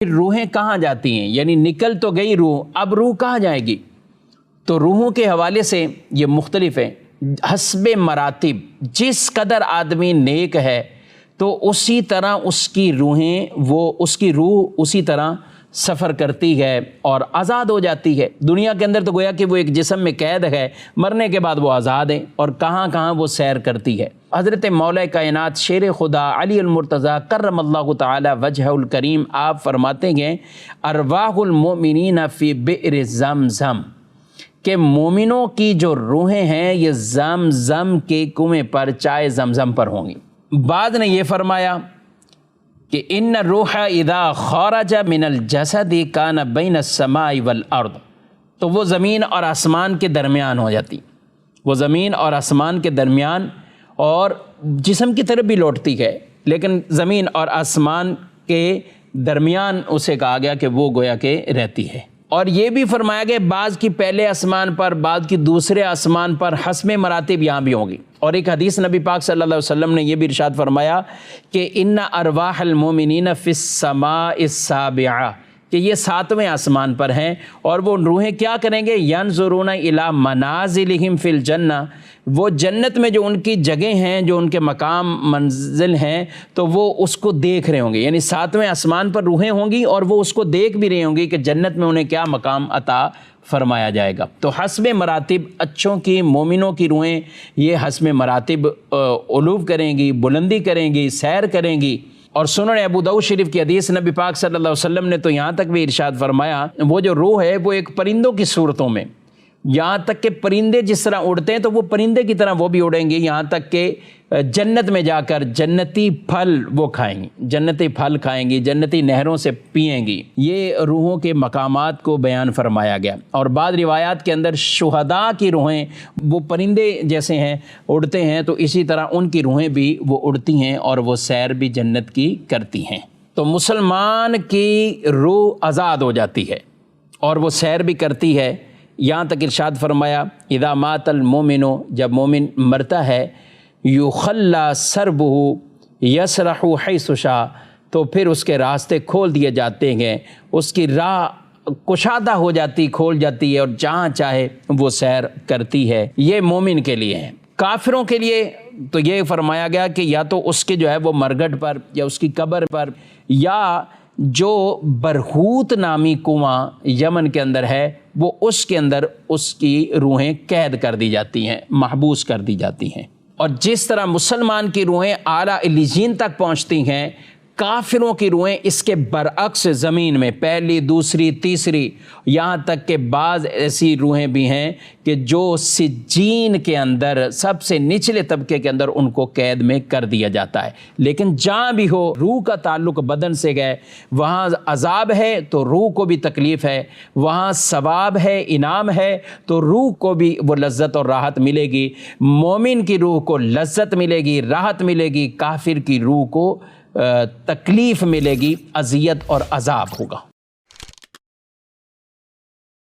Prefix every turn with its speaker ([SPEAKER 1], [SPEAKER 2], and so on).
[SPEAKER 1] روحیں کہاں جاتی ہیں؟ یعنی نکل تو گئی روح، اب روح کہاں جائے گی؟ تو روحوں کے حوالے سے یہ مختلف ہے حسب مراتب۔ جس قدر آدمی نیک ہے تو اسی طرح اس کی روح اسی طرح سفر کرتی ہے اور آزاد ہو جاتی ہے۔ دنیا کے اندر تو گویا کہ وہ ایک جسم میں قید ہے، مرنے کے بعد وہ آزاد ہے اور کہاں کہاں وہ سیر کرتی ہے۔ حضرت مولا کائنات شیر خدا علی المرتضیٰ کرم اللہ تعالی وجہ الکریم آپ فرماتے ہیں ارواح المؤمنین فی بئر زمزم، کہ مومنوں کی جو روحیں ہیں یہ زمزم کے کنویں پر چائے زمزم پر ہوں گی۔ بعد نے یہ فرمایا کہ ان الروح اذا خرج من الجسد کان بین السماء والارض، تو وہ زمین اور آسمان کے درمیان ہو جاتی، وہ زمین اور آسمان کے درمیان اور جسم کی طرف بھی لوٹتی ہے، لیکن زمین اور آسمان کے درمیان اسے کہا گیا کہ وہ گویا کہ رہتی ہے۔ اور یہ بھی فرمایا گیا بعض کی پہلے آسمان پر، بعض کی دوسرے آسمان پر، حسب مراتب یہاں بھی ہوگی۔ اور ایک حدیث نبی پاک صلی اللہ علیہ وسلم نے یہ بھی ارشاد فرمایا کہ ان ارواح المؤمنین فی السماء السابعہ، کہ یہ 7ویں آسمان پر ہیں اور وہ روحیں کیا کریں گے؟ ینظرون الی منازلہم فی الجنہ، وہ جنت میں جو ان کی جگہیں ہیں، جو ان کے مقام منزل ہیں، تو وہ اس کو دیکھ رہے ہوں گے۔ یعنی 7ویں آسمان پر روحیں ہوں گی اور وہ اس کو دیکھ بھی رہی ہوں گی کہ جنت میں انہیں کیا مقام عطا فرمایا جائے گا۔ تو حسب مراتب اچھوں کی، مومنوں کی روحیں یہ حسب مراتب علو کریں گی، بلندی کریں گی، سیر کریں گی۔ اور سنن ابو داؤد شریف کی حدیث نبی پاک صلی اللہ علیہ وسلم نے تو یہاں تک بھی ارشاد فرمایا وہ جو روح ہے وہ ایک پرندوں کی صورتوں میں، یہاں تک کہ پرندے جس طرح اڑتے ہیں تو وہ پرندے کی طرح وہ بھی اڑیں گے، یہاں تک کہ جنت میں جا کر جنتی پھل وہ کھائیں گی، جنتی پھل کھائیں گی، جنتی نہروں سے پئیں گی۔ یہ روحوں کے مقامات کو بیان فرمایا گیا۔ اور بعض روایات کے اندر شہداء کی روحیں وہ پرندے جیسے ہیں، اڑتے ہیں، تو اسی طرح ان کی روحیں بھی وہ اڑتی ہیں اور وہ سیر بھی جنت کی کرتی ہیں۔ تو مسلمان کی روح آزاد ہو جاتی ہے اور وہ سیر بھی کرتی ہے۔ یہاں تک ارشاد فرمایا اذا مات المومن، جب مومن مرتا ہے، یخلی سربہ یسرح حیث شاء، تو پھر اس کے راستے کھول دیے جاتے ہیں، اس کی راہ کشادہ ہو جاتی، کھول جاتی ہے اور جہاں چاہے وہ سیر کرتی ہے۔ یہ مومن کے لیے ہیں۔ کافروں کے لیے تو یہ فرمایا گیا کہ یا تو اس کے جو ہے وہ مرگٹ پر یا اس کی قبر پر، یا جو برہوت نامی کنواں یمن کے اندر ہے وہ اس کے اندر اس کی روحیں قید کر دی جاتی ہیں، محبوس کر دی جاتی ہیں۔ اور جس طرح مسلمان کی روحیں اعلیٰ علیین تک پہنچتی ہیں، کافروں کی روحیں اس کے برعکس زمین میں پہلی، دوسری، تیسری، یہاں تک کہ بعض ایسی روحیں بھی ہیں کہ جو سجین کے اندر سب سے نچلے طبقے کے اندر ان کو قید میں کر دیا جاتا ہے۔ لیکن جہاں بھی ہو روح کا تعلق بدن سے گئے، وہاں عذاب ہے تو روح کو بھی تکلیف ہے، وہاں ثواب ہے، انعام ہے، تو روح کو بھی وہ لذت اور راحت ملے گی۔ مومن کی روح کو لذت ملے گی، راحت ملے گی، کافر کی روح کو تکلیف ملے گی، اذیت اور عذاب ہوگا۔